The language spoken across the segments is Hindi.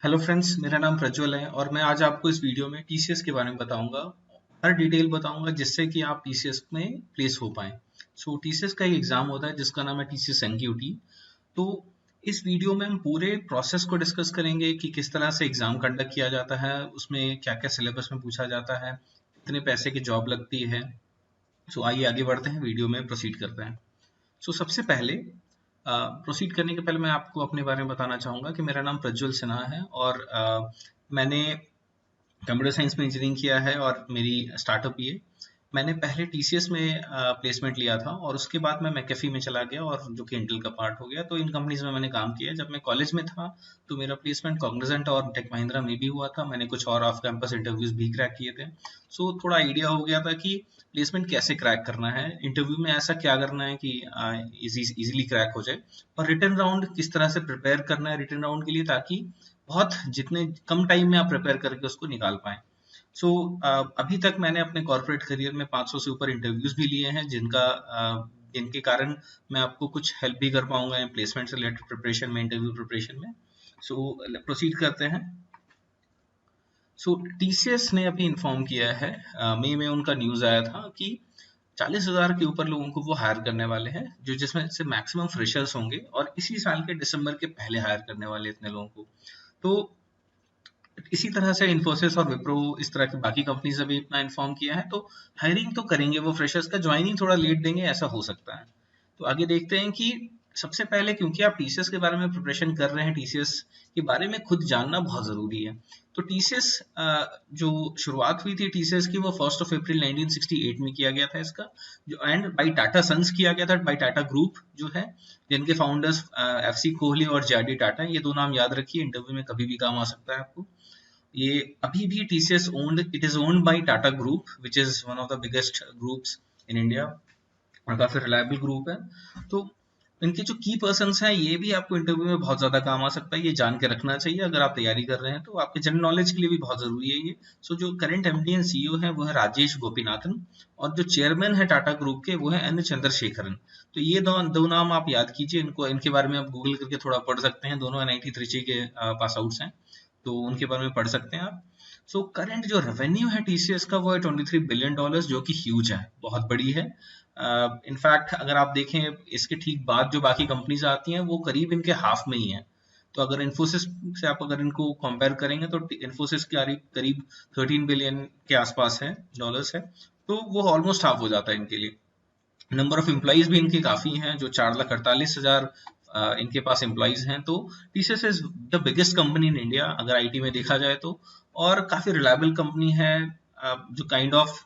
हेलो फ्रेंड्स, मेरा नाम प्रज्वल है और मैं आज आपको इस वीडियो में टीसीएस के बारे में बताऊंगा। हर डिटेल बताऊंगा जिससे कि आप टीसीएस में प्लेस हो पाएं। टीसीएस का एक एग्जाम होता है जिसका नाम है टीसीएस एनक्यूटी। तो इस वीडियो में हम पूरे प्रोसेस को डिस्कस करेंगे कि किस तरह से एग्जाम कंडक्ट किया जाता है, उसमें क्या क्या सिलेबस में पूछा जाता है, कितने पैसे की जॉब लगती है। आइए आगे बढ़ते हैं, वीडियो में प्रोसीड करते हैं। सबसे पहले प्रोसीड करने के पहले मैं आपको अपने बारे में बताना चाहूँगा कि मेरा नाम प्रज्वल सिन्हा है और मैंने कंप्यूटर साइंस में इंजीनियरिंग किया है और मेरी स्टार्टअप ये। मैंने पहले टीसीएस में प्लेसमेंट लिया था और उसके बाद मैं मैकेफी में चला गया और जो कि इंटेल का पार्ट हो गया। तो इन कंपनीज में मैंने काम किया। जब मैं कॉलेज में था तो मेरा प्लेसमेंट कॉग्निजेंट और टेक महिंद्रा में भी हुआ था। मैंने कुछ और ऑफ कैंपस इंटरव्यूज भी क्रैक किए थे। थोड़ा आइडिया हो गया था कि प्लेसमेंट कैसे क्रैक करना है, इंटरव्यू में ऐसा क्या करना है कि इजीली क्रैक हो जाए, और रिटर्न राउंड किस तरह से प्रिपेयर करना है रिटर्न राउंड के लिए, ताकि बहुत जितने कम टाइम में आप प्रिपेयर करके उसको निकाल पाएं। अभी तक मैंने अपने कॉर्पोरेट करियर में 500 से ऊपर इंटरव्यूज भी लिए हैं, जिनके कारण मैं आपको कुछ हेल्प भी कर पाऊंगा प्लेसमेंट से रिलेटेड प्रिपरेशन में, इंटरव्यू प्रिपरेशन में। प्रोसीड करते हैं। टीसीएस ने अभी इन्फॉर्म किया है, मई में उनका न्यूज आया था कि 40,000 के ऊपर लोगों को वो हायर करने वाले हैं, जो जिसमें से मैक्सिमम फ्रेशर्स होंगे, और इसी साल के दिसंबर के पहले हायर करने वाले इतने लोगों को। तो इसी तरह से इन्फोसिस और विप्रो, इस तरह की बाकी कंपनीज अभी इतना इन्फॉर्म किया है। तो हायरिंग तो करेंगे वो, फ्रेशर्स का ज्वाइनिंग थोड़ा लेट देंगे, ऐसा हो सकता है। तो आगे देखते हैं कि सबसे पहले, क्योंकि आप टीसीएस के बारे में प्रिपरेशन कर रहे हैं, टीसीएस के बारे में खुद जानना बहुत जरूरी है। तो टीसीएस जो शुरुआत हुई थी टीसीएस की, वो 1 अप्रैल 1968 में किया गया था इसका, जो एंड बाई टाटा सन्स किया गया था, बाई टाटा ग्रुप जो है, जिनके फाउंडर्स एफसी कोहली और जेडी टाटा। ये दो नाम याद रखिए, इंटरव्यू में कभी भी काम आ सकता है आपको। ये अभी भी TCS owned, it is owned by Tata group, which is one of the biggest groups in India, और काफी रिलायबल ग्रुप है। तो इनके जो की पर्सन्स हैं, ये भी आपको इंटरव्यू में बहुत ज्यादा काम आ सकता है, ये जान के रखना चाहिए अगर आप तैयारी कर रहे हैं, तो आपके जनरल नॉलेज के लिए भी बहुत जरूरी है ये। जो करंट एमडी एंड सीईओ है वो है राजेश गोपीनाथन, और जो चेयरमैन है टाटा ग्रुप के वो है एन चंद्रशेखरन। तो ये दो नाम आप याद कीजिए, इनको, इनके बारे में आप गूगल करके थोड़ा पढ़ सकते हैं। दोनों एनआईटी त्रिची के पास आउट्स हैं, तो उनके बारे में पढ़ सकते हैं आप। करंट जो रेवेन्यू है टीसीएस का वो है $23 बिलियन, जो कि ह्यूज है, बहुत बड़ी है। इनफैक्ट अगर आप देखें इसके ठीक बाद जो बाकी कंपनीज आती हैं वो करीब इनके हाफ में ही है। तो अगर इन्फोसिस से आप अगर इनको कंपेयर करेंगे तो इन्फोसिस की करीब 13 बिलियन के आसपास है, डॉलर्स है, तो वो ऑलमोस्ट हाफ हो जाता है इनके लिए। नंबर ऑफ एम्प्लॉइज भी इनके काफी हैं, जो 4,48,000 इनके पास एम्प्लॉइज हैं। तो TCS is the biggest company in India अगर आईटी में देखा जाए तो, और काफी रिलायबल कंपनी है, जो काइंड ऑफ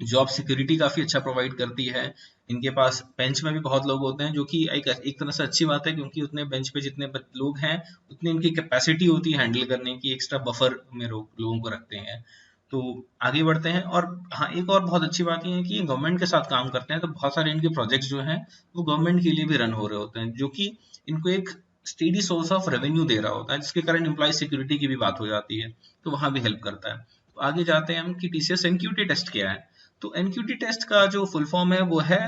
जॉब सिक्योरिटी काफी अच्छा प्रोवाइड करती है। इनके पास बेंच में भी बहुत लोग होते हैं, जो कि एक तरह से अच्छी बात है, क्योंकि उतने बेंच पे जितने लोग हैं उतनी इनकी कैपेसिटी होती है हैंडल करने की, एक्स्ट्रा बफर में लोगों को रखते हैं। तो आगे बढ़ते हैं। और हाँ, एक और बहुत अच्छी बात यह है कि गवर्नमेंट के साथ काम करते हैं, तो बहुत सारे इनके प्रोजेक्ट्स जो हैं वो गवर्नमेंट के लिए भी रन हो रहे होते हैं, जो कि इनको एक स्टेडी सोर्स ऑफ रेवेन्यू दे रहा होता है, जिसके कारण एम्प्लॉय सिक्योरिटी की भी बात हो जाती है, तो वहां भी हेल्प करता है। तो आगे जाते हैं हम कि टीसीएस एनक्यूटी टेस्ट क्या है। तो एनक्यूटी टेस्ट का जो फुल फॉर्म है वो है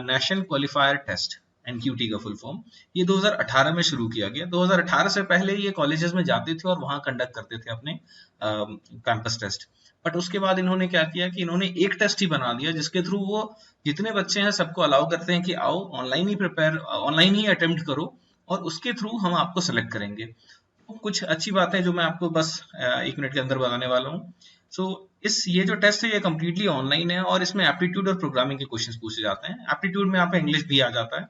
नेशनल क्वालिफायर टेस्ट, एनक्यूटी का फुल फॉर्म। ये 2018 में शुरू किया गया। 2018 से पहले ये कॉलेजेस में जाते थे और वहां कंडक्ट करते थे अपने कैंपस टेस्ट। बट उसके बाद इन्होंने क्या किया कि इन्होंने एक टेस्ट ही बना दिया, जिसके थ्रू वो जितने बच्चे हैं सबको अलाउ करते हैं कि आओ ऑनलाइन ही प्रिपेयर, ऑनलाइन ही अटेम्प्ट करो, और उसके थ्रू हम आपको सेलेक्ट करेंगे। तो कुछ अच्छी बात है जो मैं आपको बस 1 मिनट के अंदर बताने वाला हूँ। ये जो टेस्ट है ये कम्प्लीटली ऑनलाइन है, और इसमें एप्टीट्यूड और प्रोग्रामिंग के क्वेश्चंस पूछे जाते हैं। एप्टीट्यूड में आपका इंग्लिश भी आ जाता है।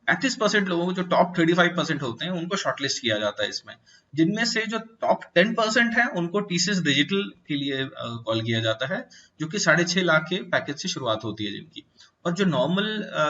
35% लोगों को, जो टॉप 35% होते हैं, उनको शॉर्टलिस्ट किया जाता है इसमें, जिनमें से जो टॉप 10% है उनको टीसीएस डिजिटल के लिए कॉल किया जाता है, जो कि 6.5 लाख के पैकेज से शुरुआत होती है जिनकी। और जो नॉर्मल,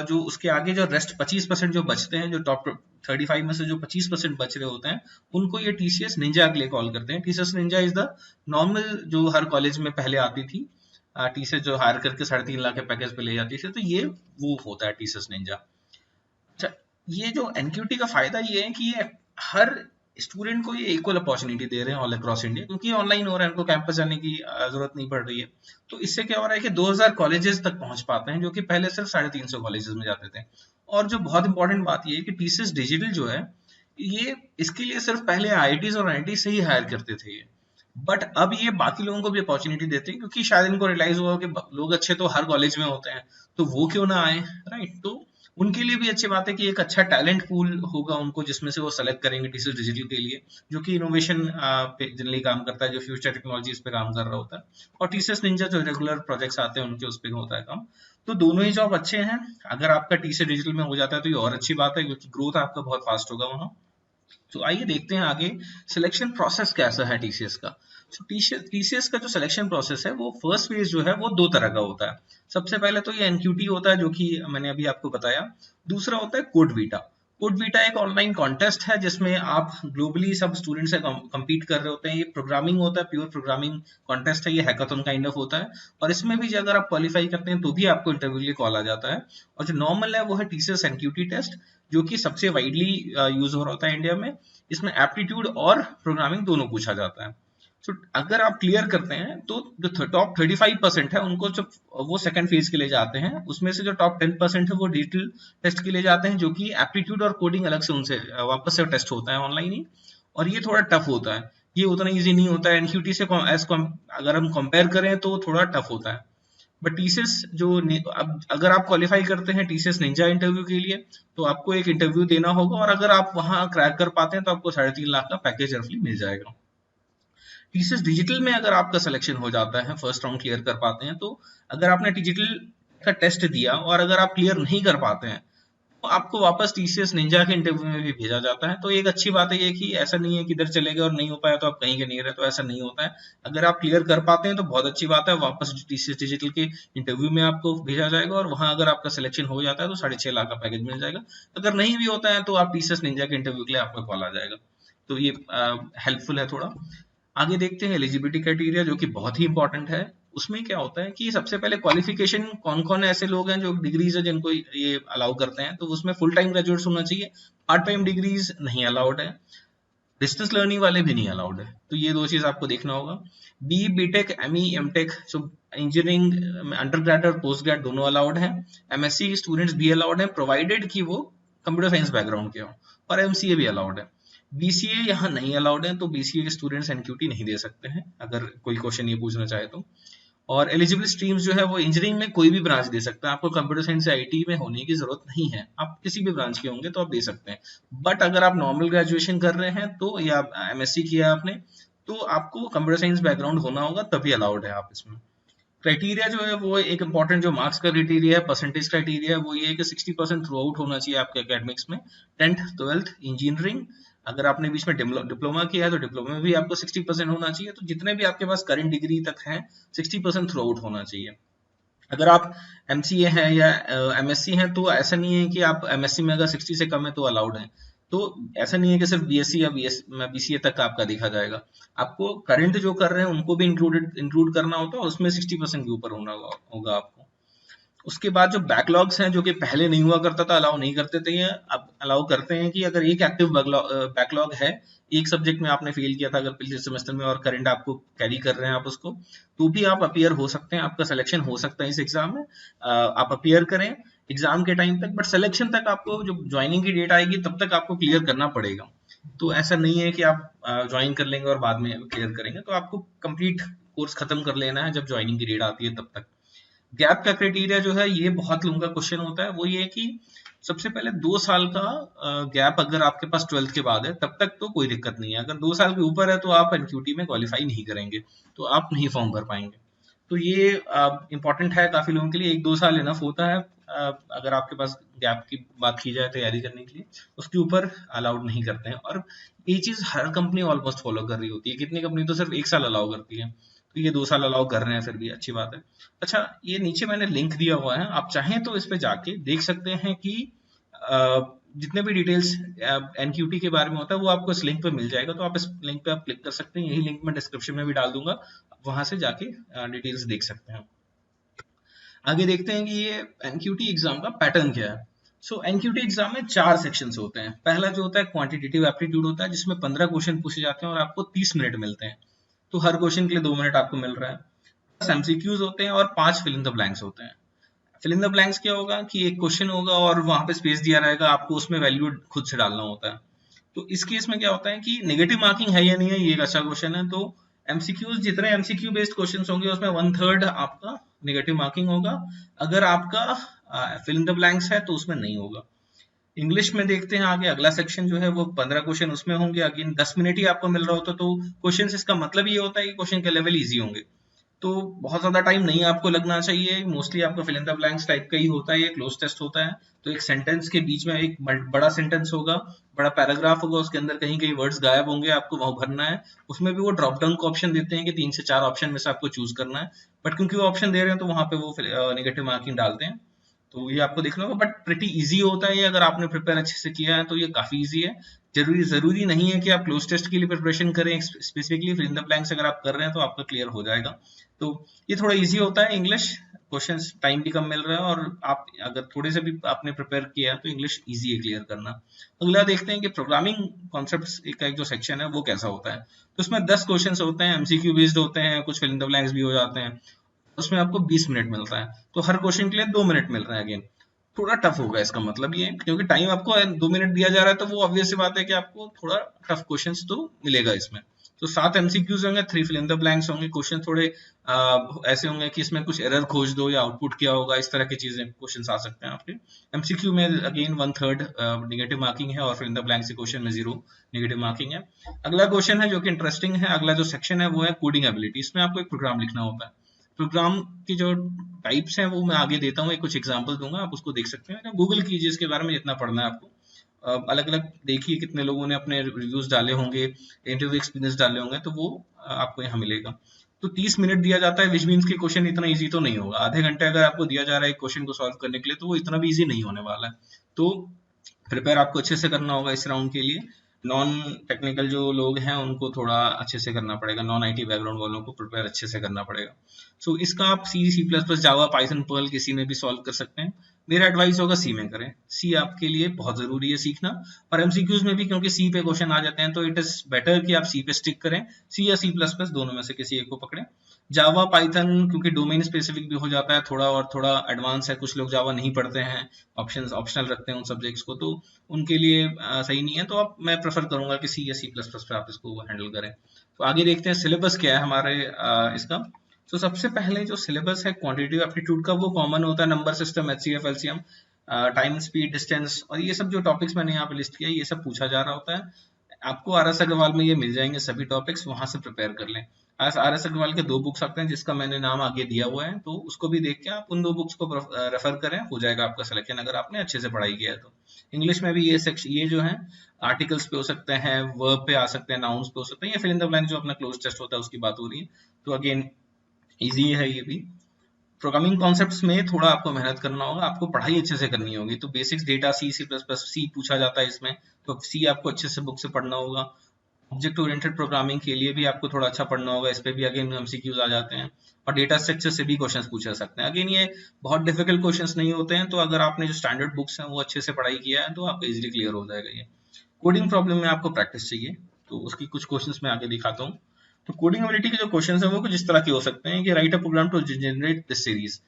जो उसके आगे जो रेस्ट 25% जो बचते हैं, जो टॉप 35 में से जो 25% बच रहे होते हैं, उनको ये टीसीएस निंजा के लिए कॉल करते हैं। TCS Ninja is the normal, जो हर कॉलेज में पहले आती थी, टीसीएस जो हायर करके 3.5 लाख के पैकेज पे ले जाती थी, तो ये वो होता है टीसीएस निंजा। अच्छा, ये जो एनक्यूटी का फायदा ये है कि ये हर स्टूडेंट को ये इक्वल अपॉर्चुनिटी दे रहे हैं ऑल अक्रॉस इंडिया, क्योंकि ऑनलाइन हो रहा है, इनको कैंपस जाने की जरूरत नहीं पड़ रही है। तो इससे क्या हो रहा है कि 2000 कॉलेजेस तक पहुंच पाते हैं, जो कि पहले सिर्फ 350 कॉलेजेस में जाते थे। और जो बहुत इंपॉर्टेंट बात ये है कि टीसीएस डिजिटल जो है, ये इसके लिए सिर्फ पहले आईआईटीज और आईआईटी से ही हायर करते थे ये, बट अब ये बाकी लोगों को भी अपॉर्चुनिटी देते हैं, क्योंकि शायद इनको रियलाइज हुआ कि लोग अच्छे तो हर कॉलेज में होते हैं, तो वो क्यों ना आए, राइट। तो उनके लिए भी अच्छी बात है कि एक अच्छा टैलेंट पूल होगा उनको, जिसमें से वो सेलेक्ट करेंगे टीसीएस डिजिटल के लिए, जो कि इनोवेशन पे जनरली काम करता है, जो फ्यूचर टेक्नोलॉजीज पे काम कर रहा होता है, और टीसीएस निंजा जो रेगुलर प्रोजेक्ट्स आते हैं उनके उस पे होता है काम। तो दोनों ही जॉब अच्छे हैं। अगर आपका टीसीएस डिजिटल में हो जाता है तो ये और अच्छी बात है, क्योंकि ग्रोथ आपका बहुत फास्ट होगा वहाँ। तो आइए देखते हैं आगे सिलेक्शन प्रोसेस कैसा है टीसीएस का। तो टीसीएस का जो सिलेक्शन प्रोसेस है वो फर्स्ट फेज जो है वो दो तरह का होता है। सबसे पहले तो ये एनक्यूटी होता है, जो कि मैंने अभी आपको बताया। दूसरा होता है कोड वीटा। कोड वीटा एक ऑनलाइन कॉन्टेस्ट है जिसमें आप ग्लोबली सब स्टूडेंट से कम्पीट कर रहे होते हैं। ये प्रोग्रामिंग होता है, प्योर प्रोग्रामिंग कॉन्टेस्ट है, ये हैकाथन काइंड ऑफ होता है। और इसमें भी अगर आप क्वालिफाई करते हैं तो भी आपको इंटरव्यू के लिए कॉल आ जाता है। और जो नॉर्मल है वो है टीसीएस एनक्यूटी टेस्ट, जो कि सबसे वाइडली यूज हो रहा होता है इंडिया में। इसमें एप्टीट्यूड और प्रोग्रामिंग दोनों पूछा जाता है। तो अगर आप क्लियर करते हैं तो जो टॉप 35% है उनको जब वो सेकंड फेज के लिए जाते हैं, उसमें से जो टॉप 10% है वो डिजिटल टेस्ट के लिए जाते हैं, जो कि एप्टीट्यूड और कोडिंग अलग से उनसे वापस से टेस्ट होता है ऑनलाइन ही, और ये थोड़ा टफ होता है। ये उतना इजी नहीं होता है एनक्यूटी से, अगर हम कंपेयर करें तो थोड़ा टफ होता है। बट टीसीएस जो अब अगर आप क्वालिफाई करते हैं टीसीएस निंजा इंटरव्यू के लिए, तो आपको एक इंटरव्यू देना होगा, और अगर आप वहां क्रैक कर पाते हैं तो आपको 3.5 लाख का पैकेज रफली मिल जाएगा। टीसीएस डिजिटल में अगर आपका सिलेक्शन हो जाता है, फर्स्ट राउंड क्लियर कर पाते हैं, तो अगर आपने डिजिटल का टेस्ट दिया और अगर आप क्लियर नहीं कर पाते हैं तो आपको वापस टीसीएस निंजा के इंटरव्यू में भी भेजा जाता है। तो एक अच्छी बात है ये कि ऐसा नहीं है कि इधर चले गए और नहीं हो पाया तो आप कहीं के नहीं रहे, तो ऐसा नहीं होता है। अगर आप क्लियर कर पाते हैं तो बहुत अच्छी बात है, वापस टीसीएस डिजिटल के इंटरव्यू में आपको भेजा जाएगा, और वहां अगर आपका सिलेक्शन हो जाता है तो 6.5 लाख का पैकेज मिल जाएगा। अगर नहीं भी होता है तो आप टीसीएस निंजा के इंटरव्यू के लिए आपका कॉल आ जाएगा। तो ये हेल्पफुल है थोड़ा। आगे देखते हैं एलिजिबिलिटी क्राइटेरिया, जो कि बहुत ही इंपॉर्टेंट है। उसमें क्या होता है कि सबसे पहले क्वालिफिकेशन, कौन कौन ऐसे लोग हैं जो डिग्रीज है जिनको ये अलाउ करते हैं, तो उसमें फुल टाइम ग्रेजुएट्स होना चाहिए। पार्ट टाइम डिग्रीज नहीं अलाउड है, डिस्टेंस लर्निंग वाले भी नहीं अलाउड है। तो ये दो चीज आपको देखना होगा। बी बीटेक एमई एमटेक, सो इंजीनियरिंग अंडर ग्रेड और पोस्ट ग्रेड दोनों अलाउड है। एमएससी स्टूडेंट्स भी अलाउड है, प्रोवाइडेड कि वो कंप्यूटर साइंस बैकग्राउंड के हो, और एमसीए भी अलाउड है। बीसीए यहाँ नहीं अलाउड है, तो बीसीए के स्टूडेंट्स एनक्यूटी नहीं दे सकते हैं, अगर कोई क्वेश्चन ये पूछना चाहे तो। और एलिजिबल स्ट्रीम्स जो है वो इंजीनियरिंग में कोई भी ब्रांच दे सकता है, आपको कंप्यूटर साइंस से आईटी में होने की जरूरत नहीं है, आप किसी भी ब्रांच के होंगे तो आप दे सकते हैं। बट अगर आप नॉर्मल ग्रेजुएशन कर रहे हैं तो, या एमएससी किया आपने, तो आपको कंप्यूटर साइंस बैकग्राउंड होना होगा, तभी अलाउड है आप इसमें। क्राइटेरिया जो है वो एक इंपॉर्टेंट जो मार्क्स का क्राइटेरिया है, परसेंटेज क्राइटेरिया है, वो ये है कि 60% थ्रू आउट होना चाहिए आपके एकेडमिक्स में। 10th 12th इंजीनियरिंग, अगर आपने बीच में डिप्लोमा किया है तो डिप्लोमा में भी आपको 60% होना चाहिए। तो जितने भी आपके पास करंट डिग्री तक है 60% थ्रू आउट होना चाहिए। अगर आप एमसीए हैं या एमएससी हैं तो ऐसा नहीं है कि आप एमएससी में अगर 60 से कम है तो अलाउड है। तो ऐसा नहीं है कि सिर्फ बीएससी या बीसीए तक आपका देखा जाएगा, आपको करंट जो कर रहे हैं उनको भी इंक्लूड करना होता है, और उसमें 60% के ऊपर होना होगा आपको। उसके बाद जो बैकलॉग्स हैं, जो कि पहले नहीं हुआ करता था, अलाउ नहीं करते थे, ये अब अलाउ करते हैं कि अगर एक एक्टिव बैकलॉग है, एक सब्जेक्ट में आपने फेल किया था अगर पिछले सेमेस्टर में, और करंट आपको कैरी कर रहे हैं आप उसको, तो भी आप अपीयर हो सकते हैं, आपका सिलेक्शन हो सकता है इस एग्जाम में। आप अपीयर करें एग्जाम के टाइम तक, बट सिलेक्शन तक आपको, जो ज्वाइनिंग की डेट आएगी तब तक आपको क्लियर करना पड़ेगा। तो ऐसा नहीं है कि आप ज्वाइन कर लेंगे और बाद में क्लियर करेंगे, तो आपको कंप्लीट कोर्स खत्म कर लेना है जब ज्वाइनिंग की डेट आती है तब तक। गैप का क्राइटेरिया जो है ये बहुत लोगों का क्वेश्चन होता है, वो ये कि सबसे पहले 2 साल का गैप अगर आपके पास 12th के बाद है तब तक तो कोई दिक्कत नहीं है। अगर 2 साल के ऊपर है तो आप एनक्यूटी में क्वालिफाई नहीं करेंगे, तो आप नहीं फॉर्म भर पाएंगे। तो ये इंपॉर्टेंट है काफी लोगों के लिए, 1-2 साल इनफ होता है अगर आपके पास गैप की बात की जाए तैयारी करने के लिए, उसके ऊपर अलाउड नहीं करते हैं। और ये चीज हर कंपनी ऑलमोस्ट फॉलो कर रही होती है, कितनी कंपनी तो सिर्फ 1 साल अलाउ करती है, तो ये 2 साल अलाउ कर रहे हैं, फिर भी अच्छी बात है। अच्छा, ये नीचे मैंने लिंक दिया हुआ है, आप चाहें तो इस पे जाके देख सकते हैं कि जितने भी डिटेल्स एनक्यूटी के बारे में होता है वो आपको इस लिंक पे मिल जाएगा। तो आप इस लिंक पे आप क्लिक कर सकते हैं, यही लिंक मैं डिस्क्रिप्शन में भी डाल दूंगा, वहां से जाके डिटेल्स देख सकते हैं। आगे देखते हैं कि ये एनक्यूटी एग्जाम का पैटर्न क्या है। सो एनक्यूटी एग्जाम में 4 सेक्शंस होते हैं। पहला जो होता है क्वांटिटेटिव एप्टीट्यूड होता है, जिसमें 15 क्वेश्चन पूछे जाते हैं और आपको 30 मिनट मिलते हैं, तो हर क्वेश्चन के लिए 2 मिनट आपको मिल रहा है। एमसीक्यूज होते हैं और 5 फिल इन द ब्लैंक्स होते हैं। फिल इन द ब्लैंक्स क्या होगा कि एक क्वेश्चन होगा और वहां पे स्पेस दिया रहेगा, आपको उसमें वैल्यू खुद से डालना होता है। तो इस केस में क्या होता है कि नेगेटिव मार्किंग है या नहीं है, ये एक अच्छा क्वेश्चन है। तो एमसीक्यूज, जितने एमसीक्यू बेस्ड क्वेश्चन होंगे उसमें 1/3 आपका नेगेटिव मार्किंग होगा। अगर आपका फिल इन द ब्लैंक्स है तो उसमें नहीं होगा। इंग्लिश में देखते हैं आगे, अगला सेक्शन जो है वो 15 क्वेश्चन उसमें होंगे। अगेन 10 मिनट ही आपको मिल रहा होता तो क्वेश्चन, इसका मतलब ये होता है कि क्वेश्चन के लेवल इजी होंगे, तो बहुत ज्यादा टाइम नहीं आपको लगना चाहिए। मोस्टली आपका fill in the blanks type का ही होता है, ये क्लोज टेस्ट होता है। तो एक सेंटेंस के बीच में एक बड़ा सेंटेंस होगा, बड़ा पैराग्राफ होगा, उसके अंदर कहीं कहीं वर्ड्स गायब होंगे, आपको वहां भरना है। उसमें भी वो ड्रॉप डाउन का ऑप्शन देते हैं कि 3 से 4 ऑप्शन में से आपको चूज करना है, बट क्योंकि वो ऑप्शन दे रहे हैं तो वहां पे वो नेगेटिव मार्किंग डालते हैं। तो ये आपको देखना होगा, बट प्रिटी इजी होता है ये, अगर आपने प्रिपेयर अच्छे से किया है तो ये काफी इजी है। जरूरी नहीं है कि आप क्लोज टेस्ट के लिए प्रिपरेशन करें, specifically fill in the blanks अगर आप कर रहे हैं तो आपका क्लियर हो जाएगा। तो ये थोड़ा इजी होता है इंग्लिश, क्वेश्चंस टाइम भी कम मिल रहा है, और आप अगर थोड़े से भी आपने प्रिपेयर किया है तो इंग्लिश इजी है क्लियर करना। अगला देखते हैं कि प्रोग्रामिंग कॉन्सेप्ट्स का एक जो सेक्शन है वो कैसा होता है। तो उसमें 10 क्वेश्चंस होते हैं, एमसीक्यू बेस्ड होते हैं, कुछ फिल इन द ब्लैंक्स भी हो जाते हैं। उसमें आपको 20 मिनट मिलता है, तो हर क्वेश्चन के लिए 2 मिनट मिल रहे हैं। अगेन थोड़ा टफ होगा, इसका मतलब ये, क्योंकि टाइम आपको 2 मिनट दिया जा रहा है तो वो ऑब्वियस सी बात है कि आपको थोड़ा टफ क्वेश्चंस तो मिलेगा इसमें। तो 7 एमसीक्यूज होंगे, 3 फिल इन द ब्लैंक्स होंगे। क्वेश्चन थोड़े ऐसे होंगे कि इसमें कुछ एरर खोज दो या आउटपुट क्या होगा, इस तरह की चीजें क्वेश्चन आ सकते हैं आपके। एमसीक्यू में अगेन 1/3 नेगेटिव मार्किंग है, और fill in the blanks question में 0 नेगेटिव मार्किंग है। अगला क्वेश्चन है जो कि इंटरेस्टिंग है, अगला जो सेक्शन है वो है कोडिंग एबिलिटी। इसमें आपको एक प्रोग्राम लिखना होता है। प्रोग्राम की जो टाइप्स हैं वो मैं आगे देता हूँ, एक कुछ एग्जांपल दूंगा, आप उसको देख सकते हैं, गूगल कीजिए इसके बारे में जितना पढ़ना है आपको। अलग अलग देखिए कितने लोगों ने अपने रिव्यूज डाले होंगे, इंटरव्यू एक्सपीरियंस डाले होंगे, तो वो आपको यहाँ मिलेगा। तो 30 मिनट दिया जाता है, विच मीन्स कि क्वेश्चन इतना इजी तो नहीं होगा। आधे घंटे अगर आपको दिया जा रहा है एक क्वेश्चन को सॉल्व करने के लिए, तो वो इतना भी इजी नहीं होने वाला है। तो प्रिपेयर आपको अच्छे से करना होगा इस राउंड के लिए। नॉन टेक्निकल जो लोग हैं उनको थोड़ा अच्छे से करना पड़ेगा, नॉन आईटी बैकग्राउंड वालों को प्रिपेयर अच्छे से करना पड़ेगा। सो इसका आप C++, जावा, पाइथन, पर्ल किसी में भी सॉल्व कर सकते हैं। मेरा एडवाइस होगा सी में करें, सी आपके लिए बहुत जरूरी है सीखना। और एमसीक्यूज में भी क्योंकि सी पे क्वेश्चन आ जाते हैं तो इट इज बेटर कि आप सी पे स्टिक करें, सी या C++, दोनों में से किसी एक को पकड़ें। जावा, पाइथन क्योंकि डोमेन स्पेसिफिक भी हो जाता है थोड़ा, और थोड़ा एडवांस है, कुछ लोग जावा नहीं पढ़ते हैं, ऑप्शनल रखते हैं उन सब्जेक्ट्स को, तो उनके लिए सही नहीं है। तो आप, मैं प्रेफर करूंगा कि सी या C++ पे आप इसको हैंडल करें। तो आगे देखते हैं सिलेबस क्या है हमारे इसका। तो सबसे पहले जो सिलेबस है क्वांटिटेटिव एप्टीट्यूड का, वो कॉमन होता है, number system, HCF, LCM, time, speed, distance, और ये सब जो टॉपिक्स मैंने यहाँ पे लिस्ट किया ये सब पूछा जा रहा होता है। आपको RS अग्रवाल में ये मिल जाएंगे सभी टॉपिक्स, वहां से प्रिपेयर कर लें। RS अग्रवाल के 2 बुक्स आते हैं जिसका मैंने नाम आगे दिया हुआ है, तो उसको भी देख के आप उन 2 बुक्स को रेफर करें, हो जाएगा आपका सिलेक्शन अगर आपने अच्छे से पढ़ाई किया है तो। इंग्लिश में भी ये सेक्शन, ये जो है आर्टिकल्स पे हो सकते हैं, वर्ब पे आ सकते हैं, नाउन्स पे हो सकते हैं, या फिल इन द ब्लैंक जो अपना क्लोज टेस्ट होता है उसकी बात हो रही है। तो अगेन इजी है ये भी। प्रोग्रामिंग कॉन्सेप्ट्स में थोड़ा आपको मेहनत करना होगा, आपको पढ़ाई अच्छे से करनी होगी। तो बेसिक्स डेटा, C++, पूछा जाता है इसमें, तो सी आपको अच्छे से बुक से पढ़ना होगा। ऑब्जेक्ट ओरिएंटेड प्रोग्रामिंग के लिए भी आपको थोड़ा अच्छा पढ़ना होगा, इस पे भी अगेन एमसीक्यूज आ जाते हैं, और डेटा स्ट्रक्चर से भी क्वेश्चंस पूछे जा सकते हैं। अगेन ये बहुत डिफिकल्ट क्वेश्चंस नहीं होते हैं, तो अगर आपने जो स्टैंडर्ड बुक्स हैं वो अच्छे से पढ़ाई किया है तो आपको इजीली क्लियर हो जाएगा ये। कोडिंग प्रॉब्लम में आपको प्रैक्टिस चाहिए, तो उसकी कुछ क्वेश्चंस मैं आगे दिखाता हूँ। तो कोडिंग एबिलिटी के जो क्वेश्चंस हैं वो कुछ इस तरह के हो सकते हैं कि write a program to generate this series.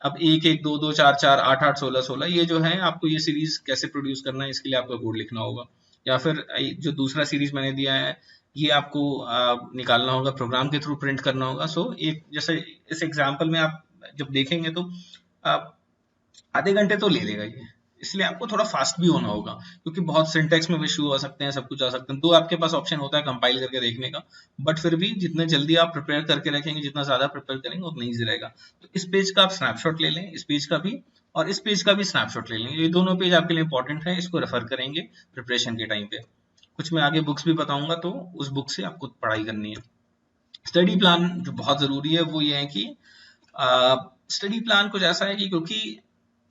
अब 1 1 2 2 4 4 8 8 16 16, ये जो है आपको ये सीरीज कैसे प्रोड्यूस करना है इसके लिए आपको कोड लिखना होगा। या फिर जो दूसरा सीरीज मैंने दिया है ये आपको निकालना होगा, प्रोग्राम के थ्रू प्रिंट करना होगा। सो एक जैसे इस एग्जांपल में आप जब देखेंगे तो आधे घंटे तो ले लेगा ये, इसलिए आपको थोड़ा फास्ट भी होना होगा, क्योंकि बहुत सिंटेक्स में इशू आ सकते हैं, सब कुछ आ सकते हैं। तो आपके पास ऑप्शन होता है कंपाइल करके देखने का, बट फिर भी जितने जल्दी आप प्रिपेयर करके रखेंगे, जितना ज्यादा प्रिपेयर करेंगे उतना ईजी रहेगा। तो इस पेज का आप स्नैपशॉट ले लें, इस पेज का भी, और इस पेज का भी स्नैपशॉट ले लें, ये दोनों पेज आपके लिए इंपॉर्टेंट है, इसको रेफर करेंगे प्रिपरेशन के टाइम पे। कुछ मैं आगे बुक्स भी बताऊंगा, तो उस बुक से आपको पढ़ाई करनी है। स्टडी प्लान जो बहुत जरूरी है वो ये है कि स्टडी प्लान कुछ ऐसा है कि क्योंकि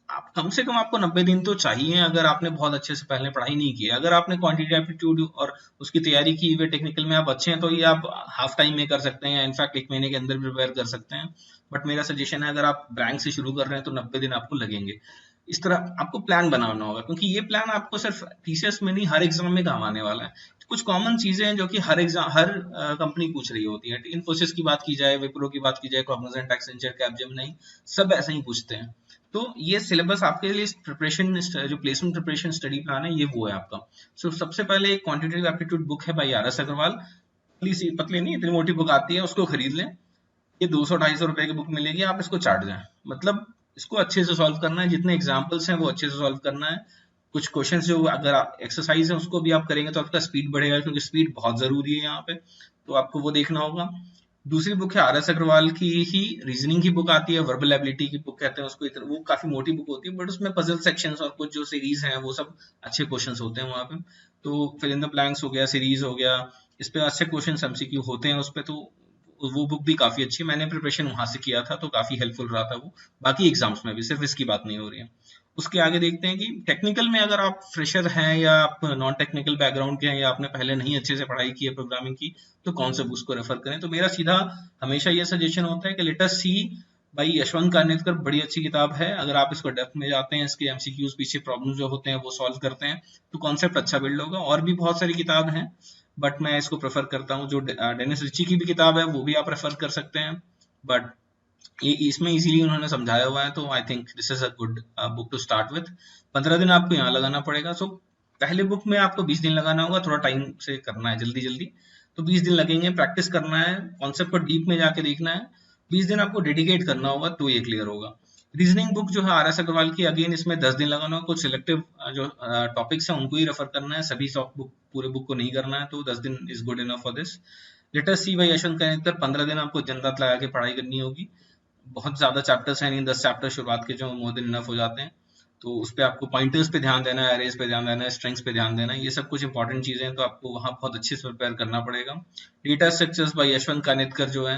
आप कम से कम आपको 90 दिन तो चाहिए, अगर आपने बहुत अच्छे से पहले पढ़ाई नहीं की। अगर आपने क्वांटिटी एप्टीट्यूड और उसकी तैयारी की हुई टेक्निकल में आप अच्छे हैं तो ये आप हाफ टाइम में कर सकते हैं, इनफैक्ट 1 महीने के अंदर प्रिपेयर कर सकते हैं। बट मेरा सजेशन है अगर आप ब्लैंक से शुरू कर रहे हैं तो 90 दिन आपको लगेंगे। इस तरह आपको प्लान बनाना होगा, क्योंकि ये प्लान आपको सिर्फ TCS में नहीं हर एग्जाम में काम आने वाला है। कुछ कॉमन चीजें हैं जो कि हर एग्जाम, हर कंपनी पूछ रही होती है। इन्फोसिस की बात की जाए, विप्रो की बात की जाए, कॉग्निजेंट, एक्सेंचर, कैपजेमिनी, सब ऐसे ही पूछते हैं। तो ये सिलेबस आपके लिए प्रिपरेशन, जो प्लेसमेंट प्रिपरेशन स्टडी प्लान है, ये वो है आपका। सो सबसे पहले एक क्वांटिटेटिव एप्टीट्यूड बुक है भाई RS अग्रवाल, पतली नहीं, इतनी मोटी बुक आती है, उसको खरीद लें। ये 200-250 रुपए की बुक मिलेगी, आप इसको चाट जाएं। मतलब इसको अच्छे से सॉल्व करना है, जितने एग्जाम्पल्स हैं वो अच्छे से सॉल्व करना है। कुछ क्वेश्चन जो अगर एक्सरसाइज है उसको भी आप करेंगे तो आपका स्पीड बढ़ेगा, क्योंकि स्पीड बहुत जरूरी है यहाँ पे, तो आपको वो देखना होगा। दूसरी बुक है RS अग्रवाल की ही रीजनिंग की बुक आती है, वर्बल एबिलिटी की बुक कहते हैं उसको। वो काफी मोटी बुक होती है, बट उसमें पजल सेक्शंस और कुछ जो सीरीज हैं वो सब अच्छे क्वेश्चंस होते हैं वहाँ पे। तो फिल इन द ब्लैंक्स हो गया, सीरीज हो गया, इस पे अच्छे क्वेश्चन MCQ होते हैं उस पे। तो वो बुक भी काफी अच्छी है, मैंने प्रिपरेशन वहां से किया था, तो काफी हेल्पफुल रहा था वो, बाकी एग्जाम्स में भी, सिर्फ इसकी बात नहीं हो रही है। उसके आगे देखते हैं कि टेक्निकल में अगर आप फ्रेशर हैं या आप नॉन टेक्निकल बैकग्राउंड के हैं या आपने पहले नहीं अच्छे से पढ़ाई की है प्रोग्रामिंग की, तो कौन से बुक्स को रेफर करें। तो मेरा सीधा हमेशा ये सजेशन होता है कि लेट अस सी भाई यशवंत कानेटकर, बड़ी अच्छी किताब है। अगर आप इसको डेप्थ में जाते हैं, इसके MCQs पीछे प्रॉब्लम जो होते हैं वो सॉल्व करते हैं, तो कॉन्सेप्ट अच्छा बिल्ड होगा। और भी बहुत सारी किताब हैं, बट मैं इसको प्रेफर करता हूँ। जो डेनिस रिची की भी किताब है वो भी आप रेफर कर सकते हैं, बट ये इसमें इजीली उन्होंने समझाया हुआ है, तो I think this is a good book to start with. 15 दिन आपको यहाँ लगाना पड़ेगा। सो पहले बुक में आपको 20 दिन लगाना होगा, थोड़ा टाइम से करना है, जल्दी जल्दी। तो 20 दिन लगेंगे, प्रैक्टिस करना है, कॉन्सेप्ट को डीप में जाके देखना है। 20 दिन आपको डेडिकेट करना होगा, तो ये क्लियर होगा। रीजनिंग बुक जो है RS अग्रवाल की, अगेन इसमें 10 दिन लगाना होगा। कुछ सिलेक्टिव जो टॉपिक्स हैं उनको ही रेफर करना है, सभी बुक पूरे बुक को नहीं करना है, तो 10 दिन is good enough for this. Let us see भाई यशवंत कानेटकर, 15 दिन आपको जनदात लगा के पढ़ाई करनी होगी। बहुत ज्यादा चैप्टर्स हैं नहीं, 10 चैप्टर शुरुआत के जो मोर देन इनफ हो जाते हैं। तो उस पे आपको पॉइंटर्स पे ध्यान देना है, एरेज पे ध्यान देना है, स्ट्रिंग्स पे ध्यान देना है, ये सब कुछ इंपॉर्टेंट चीजें हैं, तो आपको वहाँ बहुत अच्छे से प्रिपेयर करना पड़ेगा। Data structures by Yashavant Kanetkar जो है,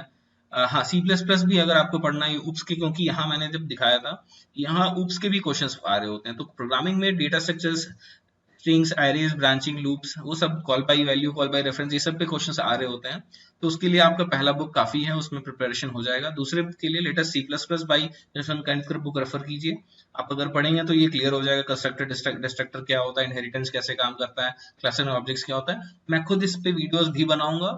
हाँ C++ भी अगर आपको पढ़ना है UPS के, क्योंकि यहाँ मैंने जब दिखाया था, यहाँ UPS के भी क्वेश्चंस आ रहे होते हैं। तो प्रोग्रामिंग में data structures, strings, arrays, branching, loops, वो सब, call by value, call by reference, ये सब पे क्वेश्चंस आ रहे होते हैं। तो उसके लिए आपका पहला बुक काफी है, उसमें प्रिपरेशन हो जाएगा। दूसरे बुक के लिए latest C++ by Yashavant Kanetkar book refer कीजिए। आप अगर पढ़ेंगे तो ये क्लियर हो जाएगा, कंस्ट्रक्टर डिस्ट्रक्टर क्या होता है, इनहेरिटेंस कैसे काम करता है, क्लासेस एंड ऑब्जेक्ट्स क्या होता है। मैं खुद इस पे वीडियोस भी बनाऊंगा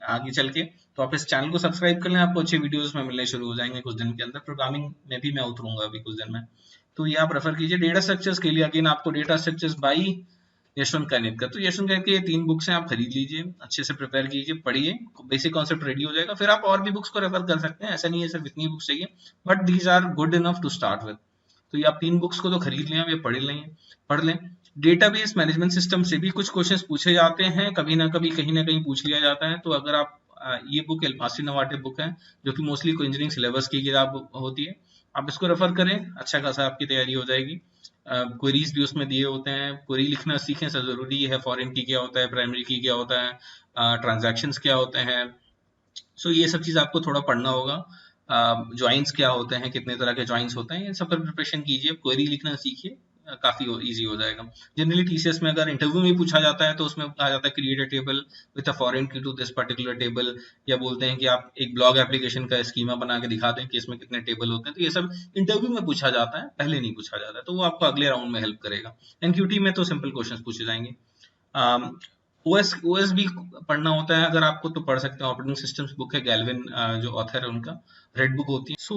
आगे चल के, तो आप इस चैनल को सब्सक्राइब कर लें, आपको अच्छे वीडियोस में मिलने शुरू हो जाएंगे कुछ दिन के अंदर। प्रोग्रामिंग में भी मैं उतरूंगा अभी कुछ दिन में, तो ये आप रेफर कीजिए। डेटा स्ट्रक्चर्स के लिए अगेन आपको data structures by Yashavant Kanetkar, तो यशवंत कानेटकर ये 3 बुक्स हैं, आप खरीद लीजिए, अच्छे से प्रिपेयर कीजिए, पढ़िए, बेसिक कॉन्सेप्ट रेडी हो जाएगा। फिर आप और भी बुक्स को रेफर कर सकते हैं, ऐसा नहीं है सिर्फ इतनी बुक्स चाहिए, but these are good enough to start with. तो ये आप 3 बुक्स को तो खरीद लें, आप ये पढ़ लें। डेटाबेस मैनेजमेंट सिस्टम से भी कुछ क्वेश्चंस पूछे जाते हैं, कभी ना कभी कहीं ना कहीं पूछ लिया जाता है। तो अगर आप ये बुक एल्मासी नवाटे बुक है, जो कि मोस्टली इंजीनियरिंग सिलेबस की किताब होती है, आप इसको रेफर करें, अच्छा खासा आपकी तैयारी हो जाएगी। क्वेरीज भी उसमें दिए होते हैं, क्वेरी लिखना सीखें, सब जरूरी है। फॉरेन की क्या होता है, प्राइमरी की क्या होता है, ट्रांजैक्शंस क्या होते हैं, सो ये सब चीज आपको थोड़ा पढ़ना होगा। ज्वाइंट्स क्या होते हैं, कितने तरह के ज्वाइंट्स होते हैं, इन सब पर प्रिपरेशन कीजिए, क्वेरी लिखना सीखिए, काफी इजी हो जाएगा। जनरली TCS में अगर इंटरव्यू में पूछा जाता है तो उसमें कहा जाता है create a table with a foreign की टू दिस पर्टिकुलर टेबल, या बोलते हैं कि आप एक ब्लॉग एप्लीकेशन का स्कीमा बना के दिखा दें कि इसमें कितने टेबल होते हैं। तो ये सब इंटरव्यू में पूछा जाता है, पहले नहीं पूछा जाता है, तो वो आपको अगले राउंड में हेल्प करेगा। NQT में तो सिंपल क्वेश्चन पूछे जाएंगे। OS भी पढ़ना होता है अगर आपको, तो पढ़ सकते हैं। ऑपरेटिंग सिस्टम्स बुक है, गैल्विन जो ऑथर है उनका, रेड बुक होती है। सो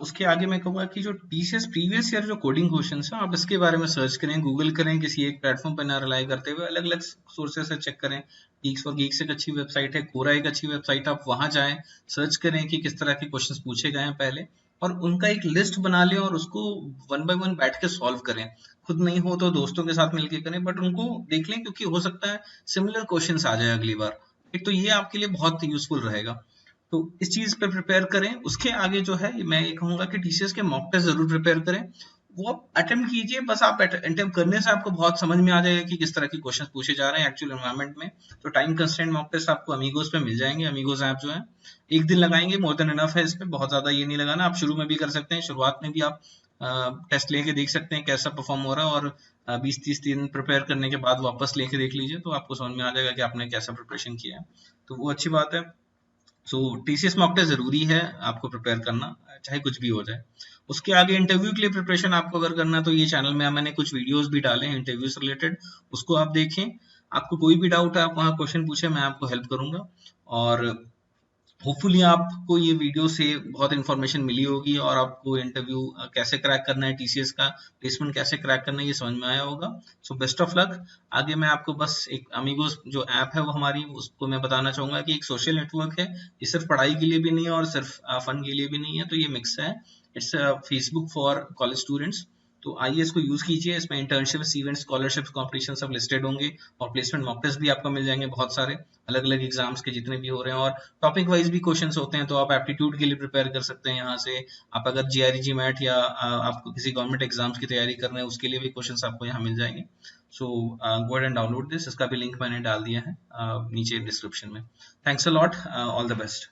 उसके आगे मैं कहूँगा कि जो TCS प्रीवियस ईयर जो कोडिंग क्वेश्चंस हैं, आप इसके बारे में सर्च करें, गूगल करें, किसी एक प्लेटफॉर्म पर ना रिलाई करते हुए अलग अलग सोर्सेस से चेक करें। Geeks for Geeks एक अच्छी वेबसाइट है, कोरा एक अच्छी वेबसाइट, आप वहां जाएं, सर्च करें कि किस तरह के क्वेश्चंस पूछे गए हैं पहले, और उनका एक लिस्ट बना लें और उसको 1 बाय 1 बैठ के सॉल्व करें। खुद नहीं हो तो दोस्तों के साथ मिलकर करें, बट उनको देख लें, क्योंकि हो सकता है सिमिलर क्वेश्चंस आ जाए अगली बार। एक तो ये आपके लिए बहुत यूजफुल रहेगा, तो इस चीज पे प्रिपेयर करें। उसके आगे जो है मैं ये कहूंगा कि TCS के मॉक टेस्ट जरूर प्रिपेयर करें, वो आप अटेम्प्ट कीजिए। बस आप अटेम्प्ट करने से आपको बहुत समझ में आ जाएगा कि किस तरह के क्वेश्चंस पूछे जा रहे हैं एक्चुअल एनवायरनमेंट में। तो टाइम कंस्ट्रेंट मॉक टेस्ट आपको अमीगोस पे मिल जाएंगे, अमीगोस ऐप जो है, 1 दिन लगाएंगे, मोर देन इनफ है इस पे, बहुत ज्यादा ये नहीं लगाना। आप शुरू में भी कर सकते हैं, शुरुआत में भी आप टेस्ट लेके देख सकते हैं कैसा परफॉर्म हो रहा है, और 20-30 दिन प्रिपेयर करने के बाद वापस लेके देख लीजिए, तो आपको समझ में आ जाएगा कि आपने कैसा प्रिपरेशन किया है, तो वो अच्छी बात है। सो TCS मॉक टेस्ट जरूरी है आपको प्रिपेयर करना, चाहे कुछ भी हो जाए। उसके आगे इंटरव्यू के लिए प्रिपरेशन आपको अगर करना है, तो ये चैनल में मैंने कुछ वीडियोस भी डाले हैं इंटरव्यू से रिलेटेड, उसको आप देखें। आपको कोई भी डाउट है, आप वहाँ क्वेश्चन पूछे, मैं आपको हेल्प करूंगा। और होपफुली आपको ये वीडियो से बहुत इन्फॉर्मेशन मिली होगी और आपको इंटरव्यू कैसे क्रैक करना है, टीसीएस का प्लेसमेंट कैसे क्रैक करना है, ये समझ में आया होगा। So best of luck. आगे मैं आपको बस एक अमीगोस जो ऐप है वो हमारी, उसको मैं बताना चाहूंगा कि एक सोशल नेटवर्क है। ये सिर्फ पढ़ाई के लिए भी नहीं है और सिर्फ फन के लिए भी नहीं है, तो ये मिक्स है। It's Facebook for college students. तो आइए इसको यूज कीजिए। इसमें इंटर्नशिप्स, इवेंट्स, स्कॉलरशिप्स, कॉम्पिटिशन सब लिस्टेड होंगे और प्लेसमेंट मॉक टेस्ट भी आपको मिल जाएंगे बहुत सारे, अलग अलग एग्जाम्स के जितने भी हो रहे हैं। और टॉपिक वाइज भी क्वेश्चंस होते हैं, तो आप एप्टीट्यूड के लिए प्रिपेयर कर सकते हैं यहाँ से। आप अगर जीआरई जीमैट या आपको किसी गवर्नमेंट एग्जाम्स की तैयारी कर रहे हैं, उसके लिए भी क्वेश्चंस आपको यहाँ मिल जाएंगे। So go ahead and download this. इसका भी लिंक मैंने डाल दिया है नीचे डिस्क्रिप्शन में। Thanks a lot, all the best.